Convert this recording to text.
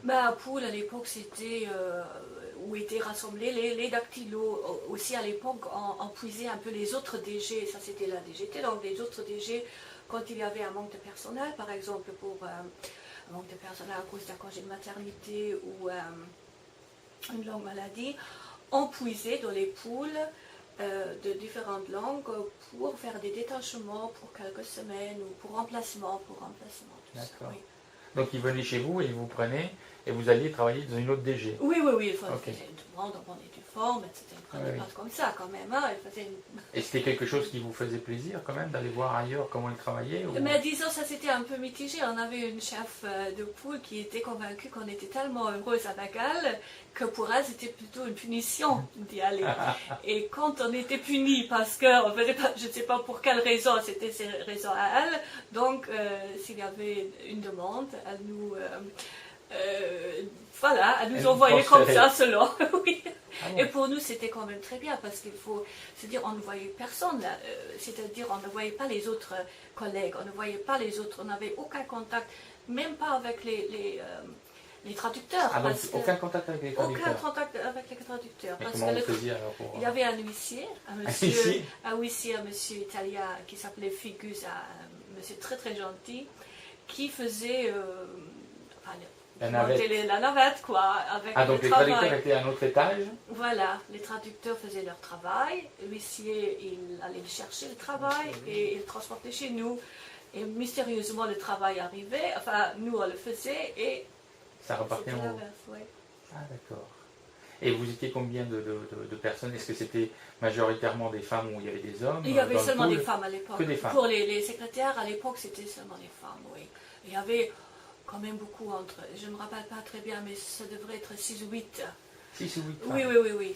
À Poule, à l'époque, c'était où étaient rassemblés les dactylos. Aussi, à l'époque, on puisait un peu les autres DG. Ça, c'était la DGT. Donc, les autres DG, quand il y avait un manque de personnel, par exemple, pour un manque de personnel à cause d'un congé de maternité ou une longue maladie, on puisait dans les poules de différentes langues pour faire des détachements pour quelques semaines ou pour remplacement, tout ça. D'accord. Oui. Donc ils venaient chez vous et ils vous prenaient et vous alliez travailler dans une autre DG. Oui, il faisait Ok. une demande, on est du forme, etc. Il ne prenait Oui. pas comme ça quand même. Hein. Il faisait Et c'était quelque chose qui vous faisait plaisir quand même d'aller voir ailleurs comment ils travaillaient ou... Mais disons, ça c'était un peu mitigé. On avait une chef de poule qui était convaincue qu'on était tellement heureuse à Bengale que pour elle c'était plutôt une punition d'y aller. Et quand on était puni parce que, on faisait pas, je ne sais pas pour quelle raison, c'était ses raisons à elle, donc s'il y avait une demande, elle nous... voilà, elle nous envoyait comme ça selon. Oui. Ah bon. Et pour nous, c'était quand même très bien parce qu'il faut se dire, on ne voyait personne, c'est-à-dire on ne voyait pas les autres collègues, on ne voyait pas les autres, on n'avait aucun contact, même pas avec les traducteurs. Ah, donc aucun contact avec les traducteurs. Aucun contact avec les traducteurs. Mais parce comment que vous faisiez alors pour... Il y avait un huissier, un monsieur italien qui s'appelait Figus, un monsieur très très gentil, qui faisait... la navette, quoi. Avec donc les traducteurs étaient à un autre étage. Voilà, les traducteurs faisaient leur travail, l'huissier, il allait chercher le travail et il transportait chez nous. Et mystérieusement, le travail arrivait, enfin, nous on le faisait et... Ça repartait en haut. Oui. Ah, d'accord. Et vous étiez combien de personnes? Est-ce que c'était majoritairement des femmes ou il y avait des hommes? Il y avait seulement des femmes à l'époque. Que des femmes. Pour les secrétaires, à l'époque, c'était seulement des femmes, oui. Il y avait quand même beaucoup entre, je ne me rappelle pas très bien, mais ça devrait être 6 ou 8. 6 ou 8 femmes. Oui.